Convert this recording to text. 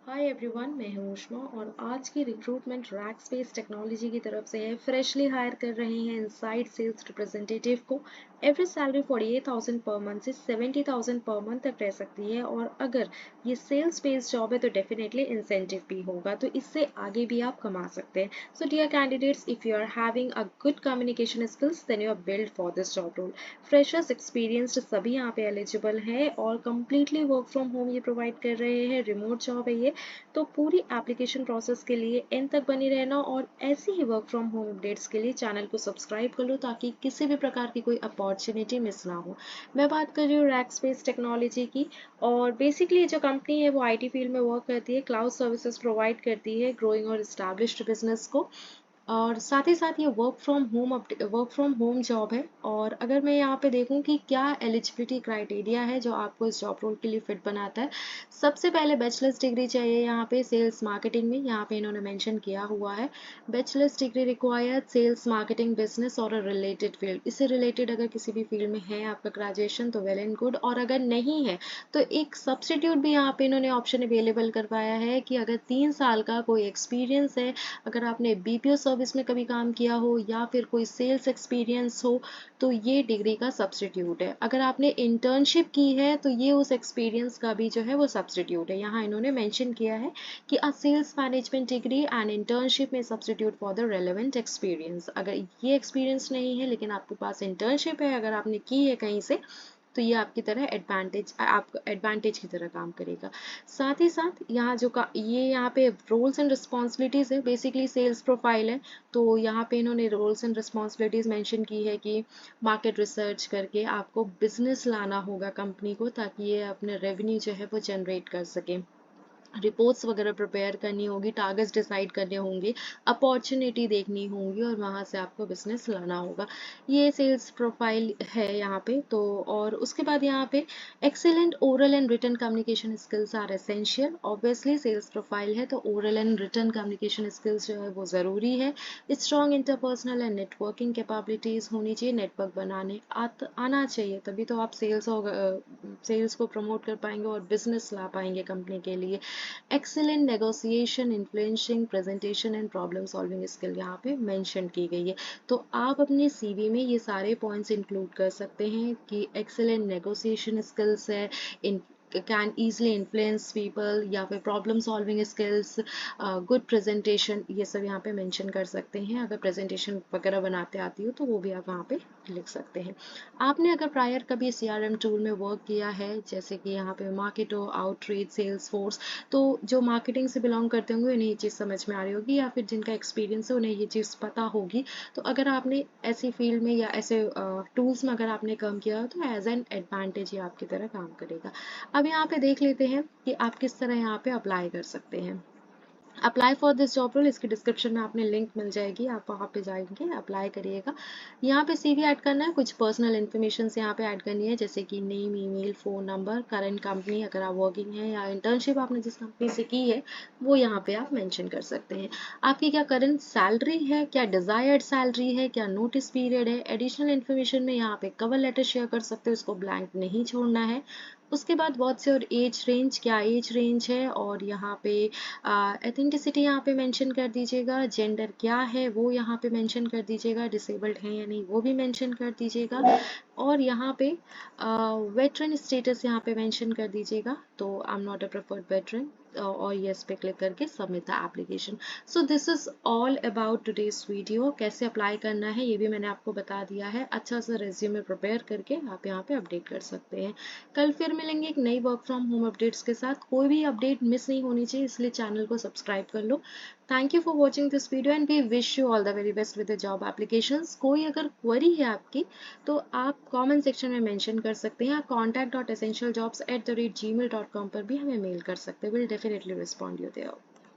Hi everyone, मैं हूं उष्मा और आज की रिक्रूटमेंट रैक स्पेस टेक्नोलॉजी की तरफ से है। फ्रेशली हायर कर रहे हैं इनसाइड सेल्स रिप्रेजेंटेटिव को। एवरेज सैलरी 48,000 पर मंथ से 70,000 पर मंथ तक रह सकती है और अगर ये सेल्स बेस्ड जॉब है तो डेफिनेटली इंसेंटिव भी होगा, तो इससे आगे भी आप कमा सकते हैं। So dear candidates, if you are having a good communication skills then you are build for this job role. Freshers, experienced सभी यहाँ पे एलिजिबल है और कम्प्लीटली वर्क फ्रॉम होम ये प्रोवाइड कर रहे हैं। रिमोट जॉब है ये, तो पूरी एप्लीकेशन प्रोसेस के लिए एंड तक बनी रहना और ऐसे ही वर्क फ्रॉम होम अपडेट्स के लिए चैनल को सब्सक्राइब कर लो ताकि किसी भी प्रकार की कोई अपॉर्चुनिटी मिस ना हो। मैं बात कर रही हूँ रैक स्पेस टेक्नोलॉजी की और बेसिकली जो कंपनी है वो आईटी फील्ड में वर्क करती है, क्लाउड सर्विसेज प्रोवाइड करती है ग्रोइंग और इस्टेब्लिश्ड बिजनेस को। और साथ ही साथ ये वर्क फ्रॉम होम जॉब है। और अगर मैं यहाँ पे देखूँ कि क्या एलिजिबिलिटी क्राइटेरिया है जो आपको इस जॉब रोल के लिए फिट बनाता है, सबसे पहले बैचलर्स डिग्री चाहिए यहाँ पे सेल्स मार्केटिंग में। यहाँ पे इन्होंने मेंशन किया हुआ है bachelors degree required sales marketing business और रिलेटेड फील्ड। इससे रिलेटेड अगर किसी भी फील्ड में है आपका ग्रेजुएशन तो वेल एंड गुड, और अगर नहीं है तो एक सब्सटीट्यूट भी यहाँ पे इन्होंने ऑप्शन अवेलेबल करवाया है कि अगर 3 साल का कोई एक्सपीरियंस है, अगर आपने बीपीओ सर्विस में कभी काम किया हो या फिर कोई सेल्स एक्सपीरियंस हो तो ये डिग्री का सब्सटीट्यूट है। अगर आपने इंटर्नशिप की है तो ये उस एक्सपीरियंस का भी जो है वो सब्सटीट्यूट है। यहाँ इन्होंने मेंशन किया है कि a sales management degree and internship में substitute for the relevant experience. अगर ये एक्सपीरियंस नहीं है लेकिन आपके पास इंटर्नशिप है, अगर आपने की है कहीं से, तो ये आपकी तरह एडवांटेज की तरह काम करेगा। साथ ही साथ यहाँ यहाँ पे रोल्स एंड रिस्पॉन्सिबिलिटीज है, बेसिकली सेल्स प्रोफाइल है। तो यहाँ पे इन्होंने रोल्स एंड रिस्पॉन्सिबिलिटीज मेंशन की है कि मार्केट रिसर्च करके आपको बिजनेस लाना होगा कंपनी को ताकि ये अपने रेवेन्यू जो है वो जनरेट कर सके। रिपोर्ट्स वगैरह प्रिपेयर करनी होगी, टारगेट्स डिसाइड करने होंगे, अपॉर्चुनिटी देखनी होंगी और वहाँ से आपको बिजनेस लाना होगा। ये सेल्स प्रोफाइल है यहाँ पे। तो और उसके बाद यहाँ पे excellent oral and written communication skills are essential. Obviously sales profile है तो oral and written communication skills जो है वो ज़रूरी है। Strong interpersonal and networking capabilities होनी चाहिए, नेटवर्क बनाने आना चाहिए, तभी तो आप सेल्स को प्रमोट कर पाएंगे और बिजनेस ला पाएंगे कंपनी के लिए। Excellent negotiation, influencing, presentation and problem solving skill यहाँ पे मेंशन की गई है। तो आप अपने सीवी में ये सारे पॉइंट्स इंक्लूड कर सकते हैं कि एक्सीलेंट नेगोशिएशन स्किल्स है, in can easily influence people, या फिर problem solving skills, good presentation, ये सब यहाँ पे मेंशन कर सकते हैं। अगर प्रेजेंटेशन वगैरह बनाते आती हो तो वो भी आप वहाँ पे लिख सकते हैं। आपने अगर प्रायर कभी सीआरएम टूल में वर्क किया है जैसे कि यहाँ पे मार्केटो, आउटरीच, सेल्स फोर्स, तो जो मार्केटिंग से बिलोंग करते होंगे उन्हें ये चीज़ समझ में आ रही होगी, या फिर जिनका एक्सपीरियंस है उन्हें ये चीज़ पता होगी। तो अगर आपने ऐसी फील्ड में या ऐसे टूल्स में अगर आपने काम किया हो तो एज एन एडवांटेज ये आपकी तरह काम करेगा। अब यहाँ पे देख लेते हैं कि आप किस तरह यहाँ पे अप्लाई कर सकते हैं। Apply for this job role, इसकी डिस्क्रिप्शन में आपने लिंक मिल जाएगी, आप वहाँ पे जाएंगे, अप्लाई करिएगा। यहाँ पे सीवी ऐड करना है, कुछ पर्सनल इन्फॉर्मेशन यहाँ पे ऐड करनी है जैसे कि name, email, phone number, current company अगर आप वर्किंग है या इंटर्नशिप आपने जिस कंपनी से की है वो यहाँ पे आप मेंशन कर सकते हैं। आपकी क्या करंट सैलरी है, क्या डिज़ायर्ड सैलरी है, क्या नोटिस पीरियड है। एडिशनल इन्फॉर्मेशन में यहाँ पे कवर लेटर शेयर कर सकते हो, इसको ब्लैंक नहीं छोड़ना है। उसके बाद बहुत से और एज रेंज, क्या एज रेंज है, और यहाँ पे एथेंटिसिटी यहाँ पे मेंशन कर दीजिएगा। जेंडर क्या है वो यहाँ पे मेंशन कर दीजिएगा, डिसेबल्ड है या नहीं वो भी मेंशन कर दीजिएगा। और यहाँ पे वेटरन स्टेटस यहाँ पे मेंशन कर दीजिएगा, तो I am not a preferred veteran, और यस पे क्लिक करके submit the application. So this is all about today's video. कैसे अप्लाई करना है ये भी मैंने आपको बता दिया है। अच्छा सा रेज्यूमे प्रिपेयर करके आप यहाँ पे अपडेट कर सकते हैं। कल फिर मिलेंगे एक नई वर्क फ्रॉम होम अपडेट्स के साथ। कोई भी अपडेट मिस नहीं होनी चाहिए इसलिए चैनल को सब्सक्राइब कर लो। Thank you for watching this video and we wish you all the very best with the job applications. कोई अगर क्वेरी है आपकी तो आप कमेंट सेक्शन में मेंशन कर सकते हैं, या contact.essentialjobs@gmail.com पर भी हमें मेल कर सकते हैं। Will definitely respond you there.